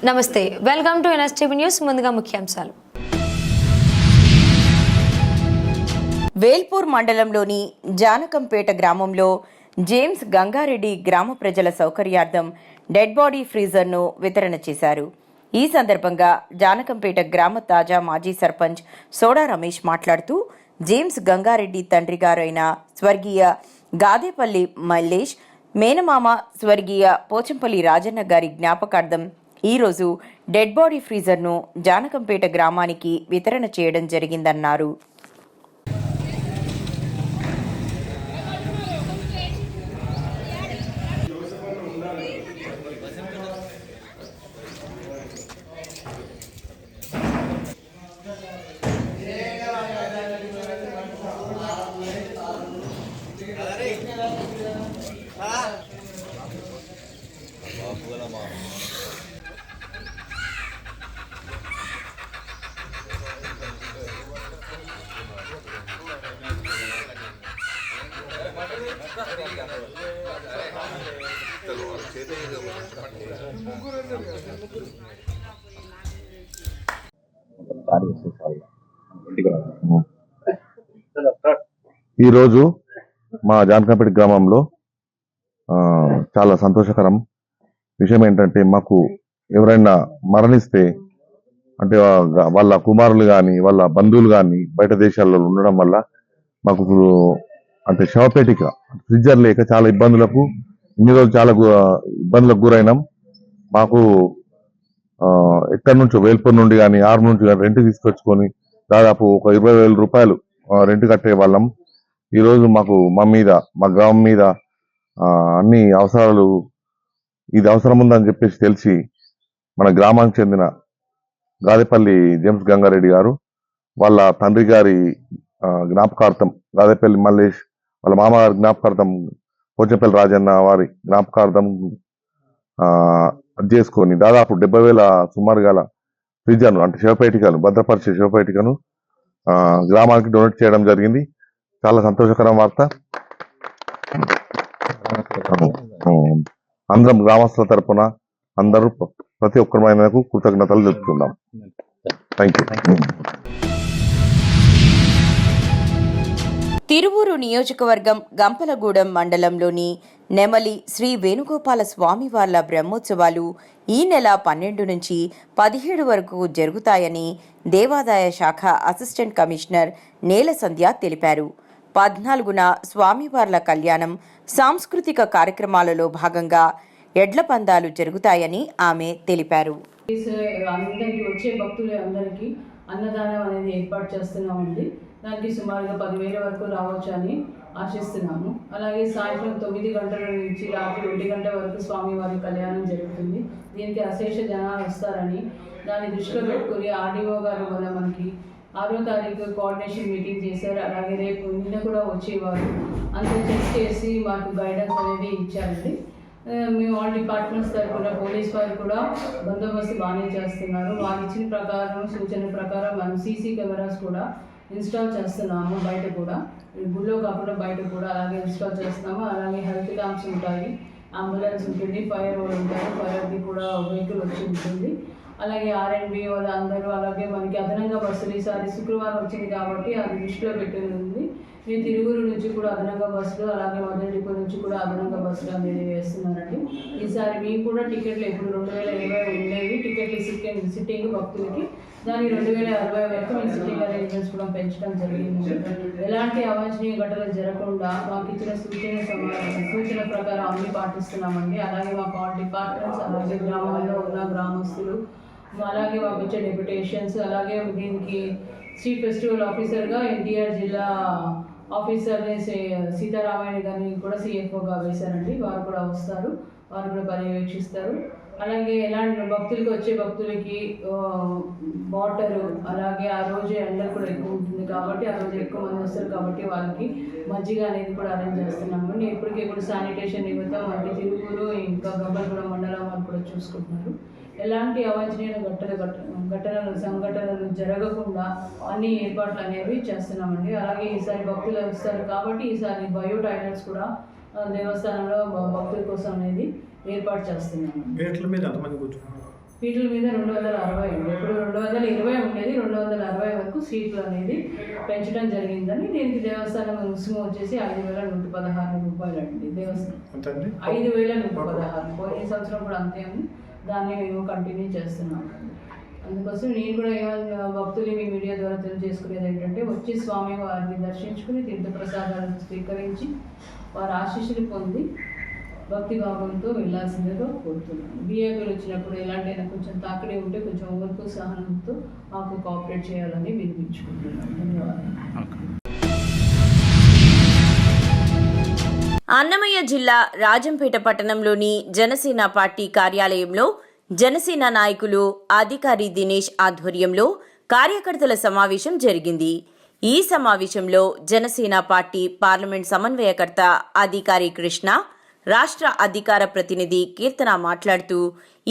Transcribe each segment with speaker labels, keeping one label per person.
Speaker 1: నమస్తే, welcome to NSTV news. ముందుగా ముఖ్యాంశాలు.
Speaker 2: వేల్పూర్ మండలంలోని జానకంపేట గ్రామంలో జేమ్స్ గంగారెడ్డి గ్రామ ప్రజల సౌకర్యార్థం డెడ్ బాడీ ఫ్రీజర్ను వితరణ చేశారు. ఈ సందర్భంగా జానకంపేట గ్రామ తాజా మాజీ సర్పంచ్ సోడా రమేష్ మాట్లాడుతూ, జేమ్స్ గంగారెడ్డి తండ్రి గారైన స్వర్గీయ గాదేపల్లి మల్లేష్, మేనమామ స్వర్గీయ పోచంపల్లి రాజన్న గారి జ్ఞాపకార్థం ఈరోజు డెడ్ బాడీ ఫ్రీజర్ను జానకంపేట గ్రామానికి వితరణ చేయడం జరిగిందన్నారు.
Speaker 3: ఈరోజు మా జానకంపేట గ్రామంలో చాలా సంతోషకరం విషయం ఏంటంటే, మాకు ఎవరైనా మరణిస్తే అంటే వాళ్ళ కుమారులు కానీ వాళ్ళ బంధువులు కానీ బయట దేశాల్లో ఉండడం వల్ల మాకు అంటే శవపేటిక ఫ్రిడ్జర్ లేక చాలా ఇబ్బందులకు ఇన్ని రోజులు చాలా ఇబ్బందులకు గురైనాం. మాకు ఎక్కడి నుంచో వేల్పూర్ నుండి కానీ ఆరు నుంచి కానీ రెంట్ తీసుకొచ్చుకొని దాదాపు ఒక 20,000 రూపాయలు రెంట్ కట్టే వాళ్ళం. ఈరోజు మాకు మా గ్రామం మీద అన్ని అవసరాలు ఇది అవసరం ఉందని చెప్పేసి తెలిసి మన గ్రామానికి చెందిన గాదేపల్లి జేమ్స్ గంగారెడ్డి గారు వాళ్ళ తండ్రి గారి జ్ఞాపకార్థం, గాదేపల్లి మల్లేష్ వాళ్ళ మామగారి జ్ఞాపకార్థం, పోచంపల్లి రాజన్న వారి జ్ఞాపకార్థం చేసుకొని దాదాపు 70,000 సుమారు గల ఫ్రిడ్జర్ను అంటే శవపేటికను భద్రపరిచే శవపేటికను గ్రామానికి డొనేట్ చేయడం జరిగింది. చాలా సంతోషకరం వార్త. అందరం గ్రామస్తుల తరపున అందరూ ప్రతి ఒక్కరిమైనకు కృతజ్ఞతలు తెలుపుతున్నాం. Thank you.
Speaker 2: తిరువూరు నియోజకవర్గం గంపలగూడెం మండలంలోని నెమలి శ్రీ వేణుగోపాల స్వామివార్ల బ్రహ్మోత్సవాలు ఈ నెల 12 నుంచి 17 వరకు జరుగుతాయని దేవాదాయ శాఖ అసిస్టెంట్ కమిషనర్ నేల సంధ్య తెలిపారు. 14న స్వామివార్ల కళ్యాణం, సాంస్కృతిక కార్యక్రమాలలో భాగంగా ఎడ్ల పందాలు జరుగుతాయని ఆమె తెలిపారు.
Speaker 4: అందరికి వచ్చే భక్తులందరికీ అన్నదానం అనేది ఏర్పాటు చేస్తున్నామండి. దానికి సుమారుగా 10,000 వరకు రావచ్చు అని ఆశిస్తున్నాము. అలాగే సాయంత్రం 9 గంటల నుంచి రాత్రి 1 గంట వరకు స్వామివారి కళ్యాణం జరుగుతుంది. దీనికి అశేష జనాలు వస్తారని దాన్ని దృష్టిలో పెట్టుకుని ఆర్డీఓ గారు మనకి 6వ తారీఖు కోఆర్డినేషన్ మీటింగ్ చేశారు. అలాగే రేపు నిన్న కూడా వచ్చేవారు. అంతా చెక్ చేసి మాకు గైడెన్స్ అనేది ఇచ్చారండి. మేము ఆల్ డిపార్ట్మెంట్స్ తరఫున పోలీస్ వారు కూడా బందోబస్తు బాగానే చేస్తున్నారు. వారు ఇచ్చిన ప్రకారం సూచన ప్రకారం మనం సీసీ కెమెరాస్ కూడా ఇన్స్టాల్ చేస్తున్నాము. బయట కూడా గుళ్ళో కాకుండా బయట కూడా అలాగే ఇన్స్టాల్ చేస్తున్నాము. అలాగే హెల్త్ క్యాంప్స్ ఉంటాయి, అంబులెన్స్ ఉంటుంది, ఫైర్ వాళ్ళు ఉంటారు, ఫైర్ది కూడా వెహికల్ వచ్చి ఉంటుంది. అలాగే R&B వాళ్ళు అందరూ, అలాగే మనకి అదనంగా బస్సులు ఈసారి శుక్రవారం వచ్చింది కాబట్టి అది దృష్టిలో పెట్టింది. మీ తిరువురు నుంచి కూడా అదనంగా బస్సులు, అలాగే మొదటి డిపో నుంచి కూడా అదనంగా బస్సులు అనేది వేస్తున్నారండి. ఈసారి మీకు కూడా టికెట్లు ఇప్పుడు 2020 ఉండేవి టికెట్లు సిట్టింగ్ భక్తులకి, దాని 2060 వరకు మీ సిట్టింగ్ అరేంజ్మెంట్స్ కూడా పెంచడం జరిగింది. ఎలాంటి అవాంఛనీయ ఘటనలు జరగకుండా మాకు ఇచ్చిన సూచన ప్రకారం అన్ని పాటిస్తున్నామండి. అలాగే మాకు ఆల్ డిపార్ట్మెంట్స్, అలాగే గ్రామాల్లో ఉన్న గ్రామస్తులు, అలాగే మాకు వచ్చే డెప్యుటేషన్స్, అలాగే దీనికి స్ట్రీట్ ఫెస్టివల్ ఆఫీసర్గా ఎన్టీఆర్ జిల్లా ఆఫీసర్ని సీతారామయ్య గారిని కూడా CFOగా వేశారండి. వారు కూడా వస్తారు, వారు కూడా పర్యవేక్షిస్తారు. అలాగే ఎలాంటి భక్తులకి వచ్చే భక్తులకి వాటరు, అలాగే ఆ రోజు ఎండ కూడా ఎక్కువ ఉంటుంది కాబట్టి ఆ రోజు ఎక్కువ మంది వస్తారు కాబట్టి వాళ్ళకి మజ్జిగ అనేది కూడా అరేంజ్ చేస్తున్నాము. ఇప్పటికీ కూడా శానిటేషన్ నిమిత్తం మనకి తిరువురు ఇంకా గంపలగూడెం మండలం వాళ్ళు కూడా చూసుకుంటున్నారు. ఎలాంటి అవాంఛనీయ సంఘటనలు జరగకుండా అన్ని ఏర్పాట్లు అనేవి చేస్తున్నామండి. అలాగే ఈసారి భక్తులు వస్తారు కాబట్టి ఈసారి బయో టాయిలెట్స్ కూడా దేవస్థానంలో భక్తుల కోసం అనేది ఏర్పాటు చేస్తున్నాము.
Speaker 5: గేట్ల మీద ఎంతమంది కూర్చున్నారు?
Speaker 4: వీటి మీద 260 ఉంది. ఇప్పుడు 220 ఉండేది, 260 వరకు సీట్లు అనేది పెంచడం జరిగిందని. దీనికి దేవస్థానం రుసుము వచ్చేసి 5,116 రూపాయలు అండి. దేవస్థానం 5,116. పోయిన సంవత్సరం కూడా అంతే ఉంది. దాన్ని మేము కంటిన్యూ చేస్తున్నాం. అందుకోసం నేను కూడా ఏమైనా భక్తులు మీ మీడియా ద్వారా తెలియజేసుకునేది ఏంటంటే, వచ్చి స్వామి వారిని దర్శించుకుని తీర్థప్రసాదాలను స్వీకరించి వారి ఆశీస్సులు పొంది భక్తి భావంతో వెళ్ళాల్సిందిగా కోరుతున్నాను. బీఏపీలు వచ్చినప్పుడు ఎలాంటైనా కొంచెం తాకిడి ఉంటే కొంచెం ఓర్పు సహనంతో మాకు కోఆపరేట్ చేయాలని వినిపించుకుంటున్నాను. ధన్యవాదాలు.
Speaker 2: అన్నమయ్య జిల్లా రాజంపేట పట్టణంలోని జనసేన పార్టీ కార్యాలయంలో జనసేన నాయకులు అధికారి దినేష్ ఆధ్వర్యంలో కార్యకర్తల సమావేశం జరిగింది. ఈ సమావేశంలో జనసేన పార్టీ పార్లమెంట్ సమన్వయకర్త అధికారి కృష్ణ, రాష్ట్ర అధికార ప్రతినిధి కీర్తన మాట్లాడుతూ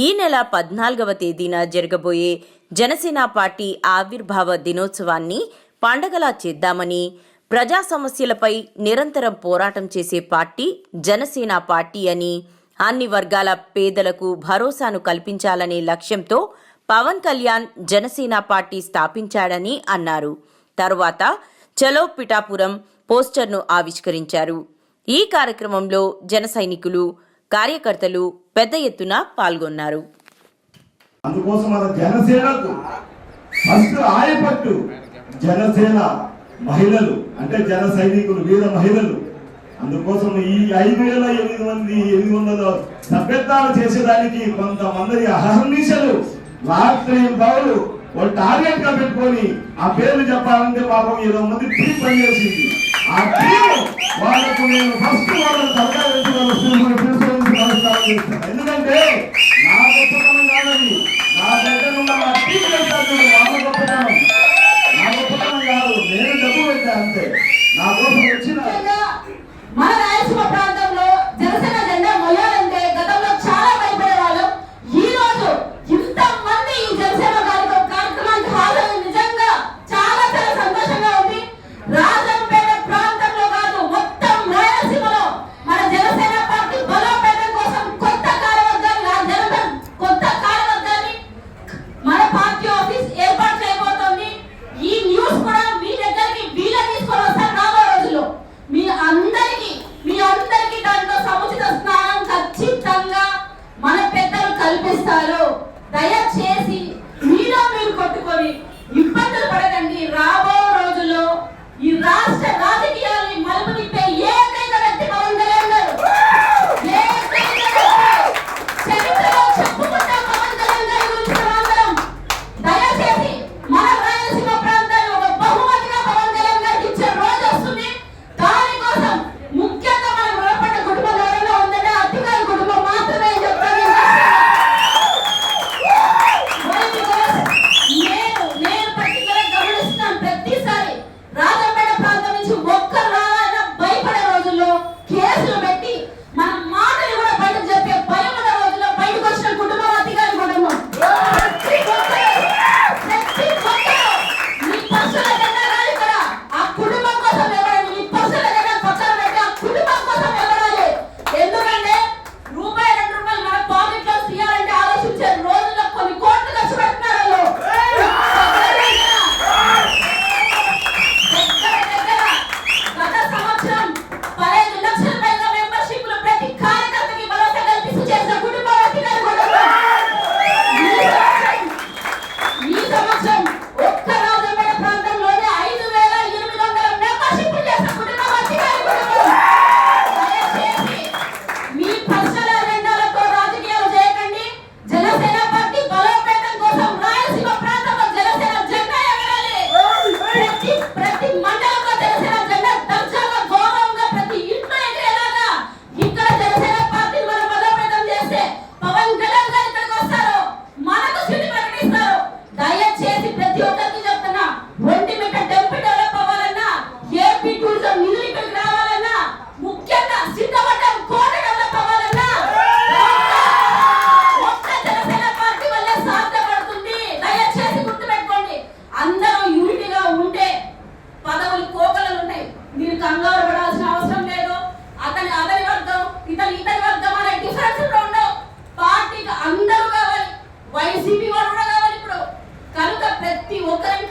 Speaker 2: ఈ నెల 14వ తేదీన జరగబోయే జనసేన పార్టీ ఆవిర్భావ దినోత్సవాన్ని పండగలా చేద్దామని, ప్రజా సమస్యలపై నిరంతరం పోరాటం చేసే పార్టీ జనసేన పార్టీ అని, అన్ని వర్గాల పేదలకు భరోసాను కల్పించాలనే లక్ష్యంతో పవన్ కళ్యాణ్ జనసేన పార్టీ స్థాపించాడని అన్నారు. తరువాత చలో పిఠాపురం పోస్టర్ను ఆవిష్కరించారు. ఈ కార్యక్రమంలో జన సైనికులు, కార్యకర్తలు పెద్ద ఎత్తున పాల్గొన్నారు.
Speaker 5: అందుకోసం మన జనసేనకు ఫస్ట్ ఆయపట్టు జనసేన మహిళలు అంటే జన సైనికులు, వీర మహిళలు. అందుకోసం ఈ 5,800 సభ్యత్వాలు చేసేదానికి కొంతమంది అహర్నిశలు రాత్రి బావులు వాళ్ళు టార్గెట్ గా పెట్టుకొని ఆ పేర్లు చెప్పాలంటే పాపం 20 మంది టీం పనిచేసింది. ఆ టీం వాళ్ళకు నేను ఫస్ట్ వాళ్ళని సర్కారు ఎందుకంటే నా గొప్పతనం కాదని, నా దగ్గర ఉన్న నా టీం చేస్తారు వాళ్ళ గొప్పతనం, నా గొప్పతనం కాదు. నేను డబ్బు పెట్టా అంతే. నా కోసం వచ్చిన
Speaker 6: మన రాయలసీమ ప్రాంతంలో జనసేన జెండా మొయ్యాలంటే గతంలో చాలా భయపడేవాళ్ళం. ఈ రోజు ఇంతమంది ఈ జనసేన కార్యక్రమానికి హాజరు నిజంగా చాలా చాలా సంతోషంగా ఉంది. రాజంపేట ప్రాంతంలో కాదు, మొత్తం రాయలసీమలో మన జనసేన పార్టీ బలోపేతం కోసం కొత్త కార్యవర్గాన్ని మన పార్టీ ఆఫీస్ ఏర్పాటు చేయబోతోంది. ఈ న్యూస్ కూడా మీ దగ్గరికి వీళ్ళ తీసుకొని వస్తారు రాబోయే రోజుల్లో. మీ అందరికీ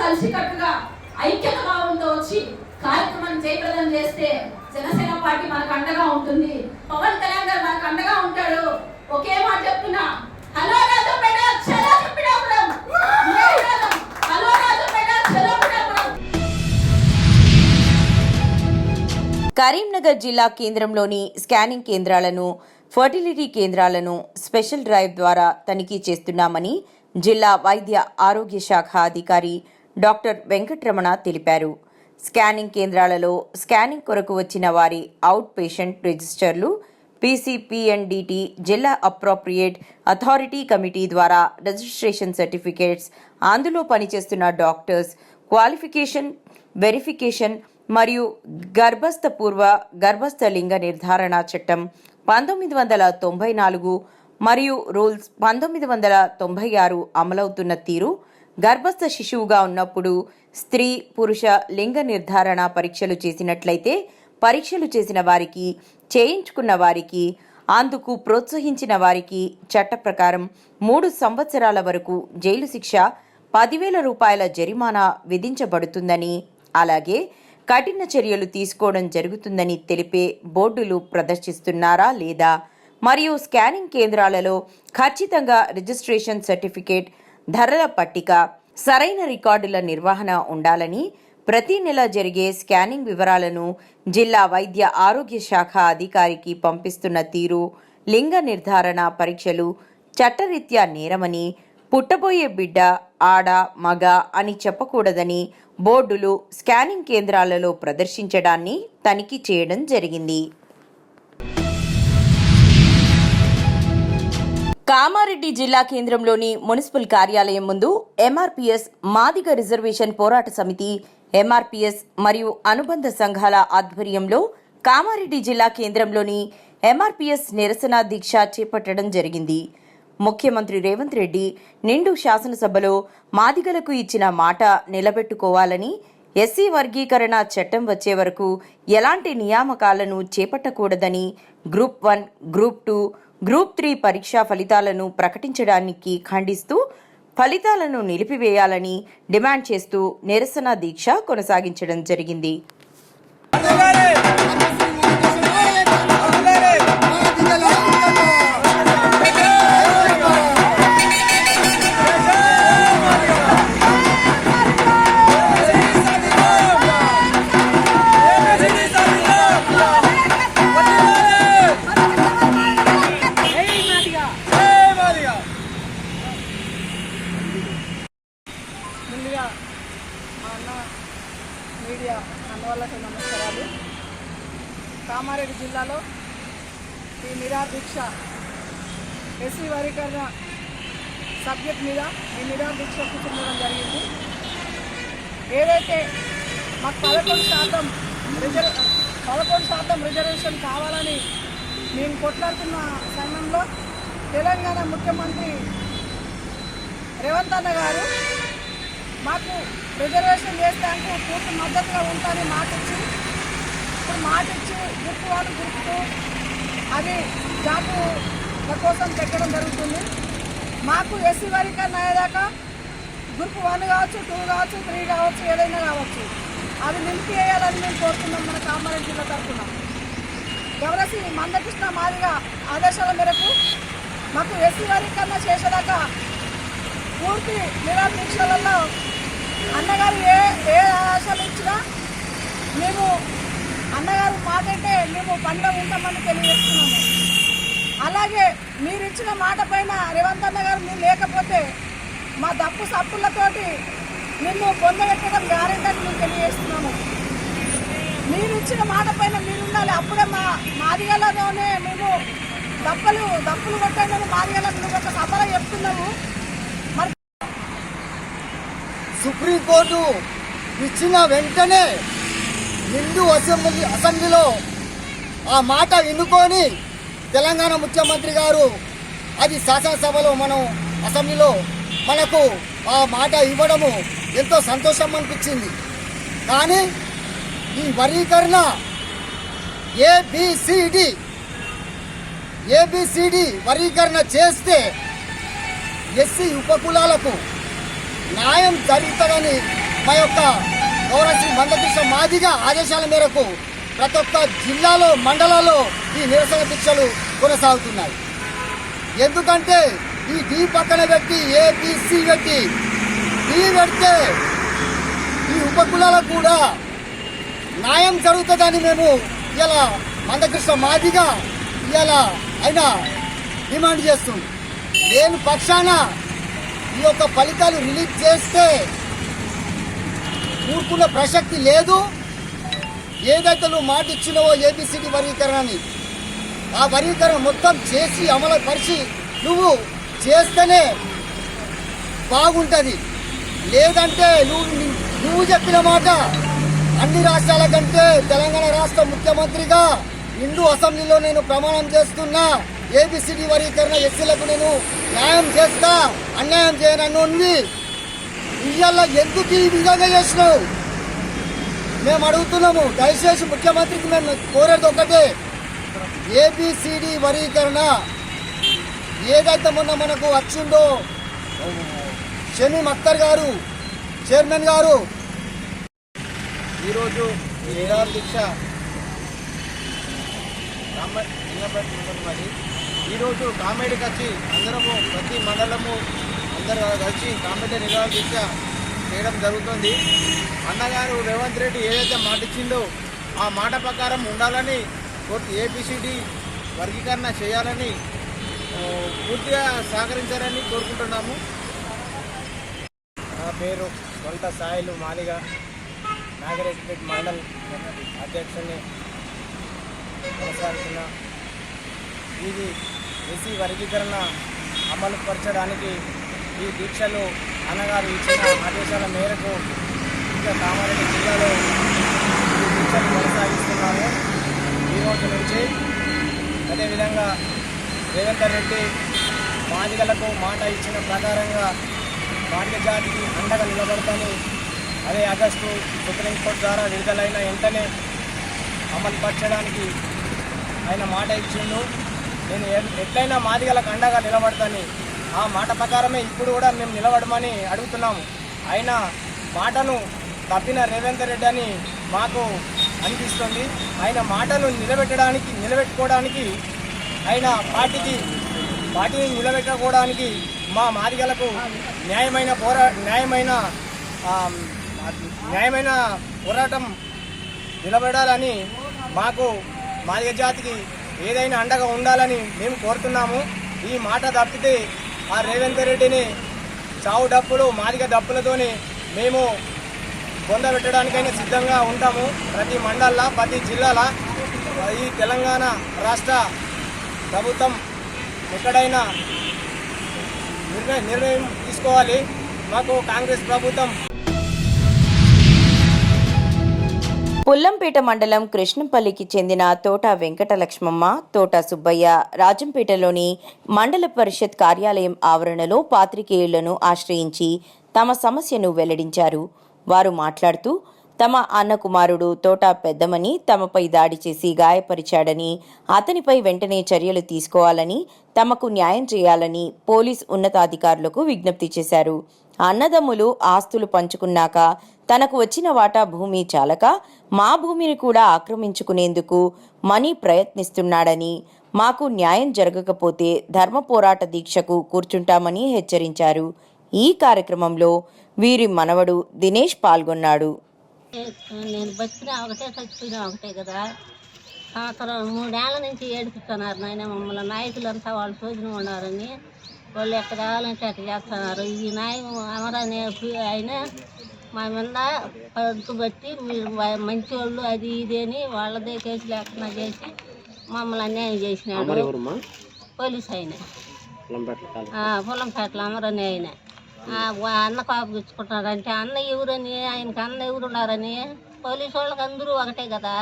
Speaker 6: కలిసికట్టుగా ఐక్యత భావంతో వచ్చి కార్యక్రమాన్ని జయప్రదం చేస్తే జనసేన పార్టీ మనకు అండగా ఉంటుంది. పవన్ కళ్యాణ్ గారు మనకు అండగా ఉంటాడు. ఒకే మాట చెప్తున్నా, హలో రాజంపేట చలో పిఠాపురం, హలో రాజంపేట చలో పిఠాపురం.
Speaker 2: కరీంనగర్ జిల్లా కేంద్రంలోని స్కానింగ్ కేంద్రాలను, ఫర్టిలిటీ కేంద్రాలను స్పెషల్ డ్రైవ్ ద్వారా తనిఖీ చేస్తున్నామని జిల్లా వైద్య ఆరోగ్య శాఖ అధికారి డాక్టర్ వెంకటరమణ తెలిపారు. స్కానింగ్ కేంద్రాలలో స్కానింగ్ కొరకు వచ్చిన వారి అవుట్ పేషెంట్ రిజిస్టర్లు పీసీపీఎన్డీటీ జిల్లా అప్రోప్రియేట్ అథారిటీ కమిటీ ద్వారా రిజిస్ట్రేషన్ సర్టిఫికేట్స్, అందులో పనిచేస్తున్న డాక్టర్స్ క్వాలిఫికేషన్ వెరిఫికేషన్ మరియు గర్భస్థ పూర్వ గర్భస్థ లింగ నిర్ధారణ చట్టం 1994 మరియు రూల్స్ 1996 అమలవుతున్న తీరు, గర్భస్థ శిశువుగా ఉన్నప్పుడు స్త్రీ పురుష లింగ నిర్ధారణ పరీక్షలు చేసినట్లయితే పరీక్షలు చేసిన వారికి, చేయించుకున్న వారికి, అందుకు ప్రోత్సహించిన వారికి చట్ట ప్రకారం 3 సంవత్సరాల వరకు జైలు శిక్ష, 10,000 రూపాయల జరిమానా విధించబడుతుందని, అలాగే కఠిన చర్యలు తీసుకోవడం జరుగుతుందని తెలిపే బోర్డులు ప్రదర్శిస్తున్నారా లేదా, మరియు స్కానింగ్ కేంద్రాలలో ఖచ్చితంగా రిజిస్ట్రేషన్ సర్టిఫికేట్, ధరల పట్టిక, సరైన రికార్డుల నిర్వహణ ఉండాలని, ప్రతి నెల జరిగే స్కానింగ్ వివరాలను జిల్లా వైద్య ఆరోగ్య శాఖ అధికారికి పంపిస్తున్న తీరు, లింగ నిర్ధారణ పరీక్షలు చట్టరీత్యా నేరమని, పుట్టబోయే బిడ్డ ఆడ మగ అని చెప్పకూడదని బోర్డులు స్కానింగ్ కేంద్రాలలో ప్రదర్శించడాన్ని తనిఖీ చేయడం జరిగింది. కామారెడ్డి జిల్లా కేంద్రంలోని మున్సిపల్ కార్యాలయం ముందు ఎంఆర్పీఎస్ మాదిగ రిజర్వేషన్ పోరాట సమితి, ఎంఆర్పీఎస్ మరియు అనుబంధ సంఘాల ఆధ్వర్యంలో కామారెడ్డి జిల్లా కేంద్రంలోని ఎంఆర్పీఎస్ నిరసన దీక్ష చేపట్టడం జరిగింది. ముఖ్యమంత్రి రేవంత్ రెడ్డి నిండు శాసనసభలో మాదిగలకు ఇచ్చిన మాట నిలబెట్టుకోవాలని, ఎస్సీ వర్గీకరణ చట్టం వచ్చే వరకు ఎలాంటి నియామకాలను చేపట్టకూడదని, గ్రూప్ 1, గ్రూప్ 2, గ్రూప్ 3 పరీక్షా ఫలితాలను ప్రకటించడానికి ఖండిస్తూ ఫలితాలను నిలిపివేయాలని డిమాండ్ చేస్తూ నిరసన దీక్ష కొనసాగించడం జరిగింది.
Speaker 7: ముందుగా మా అన్న మీడియా అన్నవాళ్ళకి నమస్కారాలు. కామారెడ్డి జిల్లాలో ఈ నిరాదీక్ష ఎస్సీ వర్గీకరణ సబ్జెక్ట్ మీద ఈ నిరాదీక్ష కూర్చోవడం జరిగింది. ఏదైతే మాకు 11% రిజర్వేషన్ కావాలని మేము కొట్లాడుతున్న సమయంలో తెలంగాణ ముఖ్యమంత్రి రేవంత్ అన్న గారు మాకు రిజర్వేషన్ చేస్తానికి పూర్తి మద్దతుగా ఉంటానని మాట ఇచ్చి గ్రూప్ 1, గ్రూప్ 2 అది జాబుల కోసం పెట్టడం జరుగుతుంది. మాకు ఎస్సీ వర్గీకరణ అయ్యేదాకా గ్రూప్ 1 కావచ్చు, 2 కావచ్చు, 3 కావచ్చు, ఏదైనా కావచ్చు అది నిలిపివేయాలని మేము కోరుతున్నాం. మన కామారెడ్డి జిల్లా తరఫున గవర్నర్ మందకృష్ణ మాదిగ ఆదేశాల మేరకు మాకు ఎస్సీ వర్గీకరణ చేసేదాకా పూర్తి నిరాదీక్షలలో అన్నగారు ఏ ఆశలు ఇచ్చినా మేము అన్నగారు మాట అంటే మేము పనిలో ఉంటామని తెలియజేస్తున్నాము. అలాగే మీరు ఇచ్చిన మాట పైన రేవంత్ అన్న గారు మీరు లేకపోతే మా దప్పు సప్పులతోటి నిన్ను పొందబెట్టడం గ్యారెంటీ అని మేము తెలియజేస్తున్నాము. మీరు ఇచ్చిన మాట పైన మీరు ఉండాలి. అప్పుడే మాదిగలలోనే మేము దప్పులు కొట్టాలని మాదిగలకు నువ్వు ఒక సభలో చెప్తున్నాము. మరి
Speaker 8: సుప్రీంకోర్టు ఇచ్చిన వెంటనే నిండు అసెంబ్లీలో ఆ మాట వినుకొని తెలంగాణ ముఖ్యమంత్రి గారు అది శాసనసభలో మనం అసెంబ్లీలో మనకు ఆ మాట ఇవ్వడము ఎంతో సంతోషం అనిపించింది. కానీ ఈ వర్గీకరణ ఏబిసిడి వర్గీకరణ చేస్తే ఎస్సీ ఉపకులాలకు న్యాయం జరుగుతుందని మా యొక్క గౌరవశ్రీ మందకృష్ణ మాదిగ ఆదేశాల మేరకు ప్రతి ఒక్క జిల్లాలో మండలాల్లో ఈ నిరసన దీక్షలు కొనసాగుతున్నాయి. ఎందుకంటే ఈ డి పక్కన పెట్టి ఏబిసి పెట్టి డి పెడితే ఈ ఉపకులాలకు కూడా న్యాయం జరుగుతుందని మేము ఇలా మందకృష్ణ మాదిగా ఇలా అయినా డిమాండ్ చేస్తుంది. నేను పక్షాన ఈ యొక్క ఫలితాలు రిలీజ్ చేస్తే ఊరుకునే ప్రసక్తి లేదు. ఏదైతే నువ్వు మాట ఇచ్చినవో ఏబిసిడి వర్గీకరణని ఆ వర్గీకరణ మొత్తం చేసి అమలు పరిచి నువ్వు చేస్తేనే బాగుంటుంది. లేదంటే నువ్వు చెప్పిన మాట అన్ని రాష్ట్రాల కంటే తెలంగాణ రాష్ట్ర ముఖ్యమంత్రిగా హిందూ అసెంబ్లీలో నేను ప్రమాణం చేస్తున్నా, ఏబిసిడి వర్గీకరణ ఎస్సీలకు నేను న్యాయం చేస్తా, అన్యాయం చేయనని ఉంది. ఇవాళ ఎందుకు ఈ విధంగా చేసినావు మేము అడుగుతున్నాము. దయచేసి ముఖ్యమంత్రికి మేము కోరేది ఒకటే, ఏబిసిడి వర్గీకరణ ఏదైతే మొన్న మనకు వచ్చిందో షమీం అఖ్తర్ గారు చైర్మన్ గారు
Speaker 9: ఈరోజు ఈ నిరాహార దీక్ష మరి ఈరోజు కామెడీకి వచ్చి అందరము ప్రతి మండలము అందరూ కలిసి కామెడీ నిరాహార దీక్ష చేయడం జరుగుతుంది. అన్నగారు రేవంత్ రెడ్డి ఏదైతే మాట ఇచ్చిందో ఆ మాట ప్రకారం ఉండాలని ఏబిసిడి వర్గీకరణ చేయాలని పూర్తిగా సహకరించాలని కోరుకుంటున్నాము. నా పేరు కొంత సాయిలు మాదిగ, నాగరేజ్పేట్ మండల్ అధ్యక్షుని కొనసాగుతున్న ఇది ఎస్సీ వర్గీకరణ అమలు పరచడానికి ఈ దీక్షలు అన్నగారు ఇచ్చిన ఆదేశాల మేరకు ఇంకా కామారెడ్డి జిల్లాలో ఈ దీక్షలు కొనసాగిస్తున్నాము ఈరోజు నుంచి. అదేవిధంగా రేవంత్ రెడ్డి మాదిగలకు మాట ఇచ్చిన ప్రకారంగా మాదిగ జాతికి అండగా నిలబడతాను, అదే ఆగస్టు సుప్రీంకోర్టు ద్వారా విడుదలైన వెంటనే అమలు పరచడానికి ఆయన మాట ఇచ్చిండు. నేను ఎట్లయినా మాదిగలకు అండగా నిలబడతాను, ఆ మాట ప్రకారమే ఇప్పుడు కూడా మేము నిలబడమని అడుగుతున్నాము. ఆయన మాటను తప్పిన రేవంత్ రెడ్డి అని మాకు అనిపిస్తుంది. ఆయన మాటను నిలబెట్టుకోవడానికి ఆయన పార్టీని నిలబెట్టుకోవడానికి మా మాదిగలకు న్యాయమైన పోరాటం నిలబడాలని, మాకు మాదిగ జాతికి ఏదైనా అండగా ఉండాలని మేము కోరుతున్నాము. ఈ మాట తప్పితే ఆ రేవంత్ రెడ్డిని చావు డప్పులు మాదిగ డప్పులతోని మేము పొందబెట్టడానికైనా సిద్ధంగా ఉంటాము. ప్రతి మండల ప్రతి జిల్లాల ఈ తెలంగాణ రాష్ట్ర ప్రభుత్వం ఎక్కడైనా నిర్ణయం తీసుకోవాలి. మాకు కాంగ్రెస్ ప్రభుత్వం
Speaker 2: పుల్లంపేట మండలం కృష్ణంపల్లికి చెందిన తోట వెంకటలక్ష్మమ్మ, తోట సుబ్బయ్య రాజంపేటలోని మండల పరిషత్ కార్యాలయం ఆవరణలో పాత్రికేయులను ఆశ్రయించి తమ సమస్యను వెల్లడించారు. వారు మాట్లాడుతూ తమ అన్న కుమారుడు తోట పెద్దమని తమపై దాడి చేసి గాయపరిచాడని, అతనిపై వెంటనే చర్యలు తీసుకోవాలని, తమకు న్యాయం చేయాలని పోలీస్ ఉన్నతాధికారులకు విజ్ఞప్తి చేశారు. అన్నదమ్ములు ఆస్తులు పంచుకున్నాక తనకు వచ్చిన వాటా భూమి చాలక మా భూమిని కూడా ఆక్రమించుకునేందుకు మనీ ప్రయత్నిస్తున్నాడని, మాకు న్యాయం జరగకపోతే ధర్మ పోరాట దీక్షకు కూర్చుంటామని హెచ్చరించారు. ఈ కార్యక్రమంలో వీరి మనవడు దినేష్ పాల్గొన్నాడు.
Speaker 10: నేను బతికినా ఒకటే చచ్చిపోయినా ఒకటే కదా. సంవత్సరం 3 ఏళ్ల నుంచి ఏడుపుతున్నారు నాయన మమ్మల్ని. నాయకులంతా వాళ్ళు శోధన ఉన్నారని వాళ్ళు ఎక్కడ కావాలంటే అట్లా చేస్తున్నారు. ఈ న్యాయం అమరనే ఆయన మా మీద పట్టుబట్టి మీరు మంచి వాళ్ళు అది ఇది అని వాళ్ళదే కేసు లేకుండా చేసి మమ్మల్ని అన్యాయం చేసినాడు. పోలీసు ఆయన పొలంపేటలో అమరని ఆయన అన్న కాపుచ్చుకుంటారంటే అన్న ఎవరని, ఆయనకి అన్న ఎవరున్నారని పోలీసు వాళ్ళకి అందరూ ఒకటే కదా.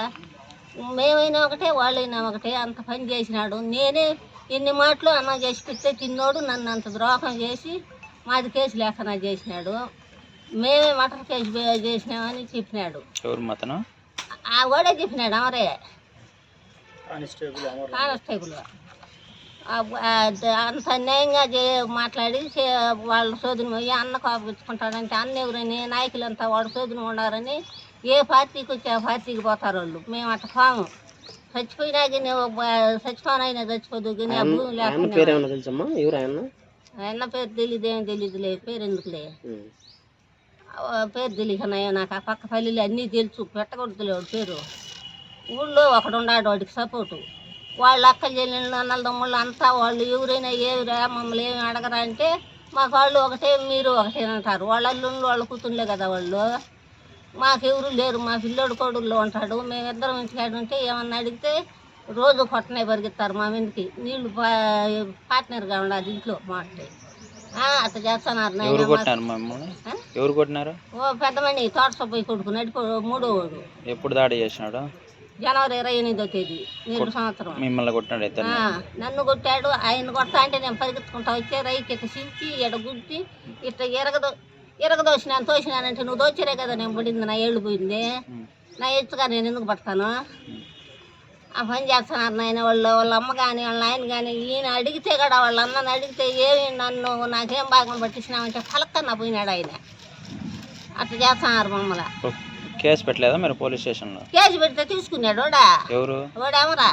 Speaker 10: మేమైనా ఒకటే వాళ్ళైనా ఒకటే. అంత పని చేసినాడు. నేనే ఎన్ని మాటలు అన్న చేసి పెడితే తిన్నోడు నన్ను అంత ద్రోహం చేసి మాది కేసు లేకుండా చేసినాడు. మేమే మటర్ కేసు చేసినామని చెప్పినాడు. ఆ వాడే చెప్పినాడు అమరే కానిస్టేబుల్. అంత అన్యాయంగా మాట్లాడి వాళ్ళ సోదరు పోయి అన్న కోపించుకుంటాడంటే అన్న ఎవరని నాయకులంతా వాళ్ళ సోదరు ఉన్నారని ఏ పార్టీకి వచ్చి ఆ పార్టీకి పోతారు వాళ్ళు. మేము అట్లా పోము. చచ్చిపోయినా కానీ చచ్చిపోయినా చచ్చిపోదు కానీ ఆ భూమి లేకుండా. ఆయన పేరు తెలియదేమో తెలియదులే, పేరు ఎందుకులే, పేరు తెలియకన్నాయో నాకు. ఆ పక్క పల్లెలు అన్నీ తెలుసు, పెట్టకూడదులే వాడి పేరు. ఊళ్ళో ఒకడు ఉన్నాడు వాడికి సపోర్టు. వాళ్ళ అక్కలు చెల్లెళ్ళు అన్నల తమ్ముళ్ళు అంతా వాళ్ళు ఎవరైనా ఏమిరా మమ్మల్ని ఏమి అడగరా అంటే మాకు వాళ్ళు ఒకటే మీరు ఒకటే అంటారు. వాళ్ళ అల్లుళ్ళు వాళ్ళ కూతుళ్ళే కదా వాళ్ళు. మాకెవరు లేరు, మా పిల్లోడు కొడుల్లో ఉంటాడు. మేమిద్దరం ఇంటికాడ ఉంటే ఏమన్నా అడిగితే రోజు కొట్టనే పరిగెత్తారు మా మీదకి. నీళ్లు పార్ట్నర్గా ఉండాలి ఇంట్లో మాట్లాడి అట్లా చేస్తున్నారు.
Speaker 11: ఎవరు కొట్టినారు?
Speaker 10: ఓ పెద్దమణి తోట సబ్బయ్య కొడుకు నడిపో మూడో వాడు.
Speaker 11: ఎప్పుడు దాడి చేసినాడు?
Speaker 10: జనవరి 28వ తేదీ నేడు సంవత్సరం.
Speaker 11: మిమ్మల్ని కొట్టినాడు?
Speaker 10: నన్ను కొట్టాడు. ఆయన కొడతా అంటే నేను పరిగెత్తుకుంటా వచ్చే రైకి ఇట్లా చించి ఎడగుద్ది ఇట్లా ఎరగదోసినాను. తోసినానంటే నువ్వు దోచిరే కదా నేను పడింది, నా ఏళ్ళు పోయింది, నా ఎత్తుగా నేను ఎందుకు పడతాను? ఆ పని చేస్తున్నారు నాయన వాళ్ళు. వాళ్ళ అమ్మ కానీ వాళ్ళ ఆయన కానీ. ఈయన అడిగితే కూడా వాళ్ళ అన్నని అడిగితే ఏమి నన్ను నాకేం భాగం పట్టించినామంటే పలక్కన్నా పోయినాడు ఆయన. అట్లా చేస్తున్నారు మమ్మల్ని.
Speaker 11: కేసు పెట్టలేదా మీరు పోలీస్ స్టేషన్లో?
Speaker 10: కేసు పెడితే తీసుకున్నాడు వాడా.
Speaker 11: ఎవరు
Speaker 10: వాడేమరా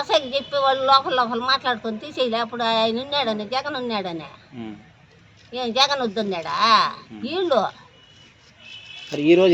Speaker 10: ఎస్ఐకి చెప్పి వాళ్ళు లోపల మాట్లాడుకొని తీసేయలే. అప్పుడు ఆయన ఉన్నాడని, జగన్ ఉన్నాడని. ఏం జగన్ వద్దన్నాడా వీళ్ళు?
Speaker 9: ఈ రోజు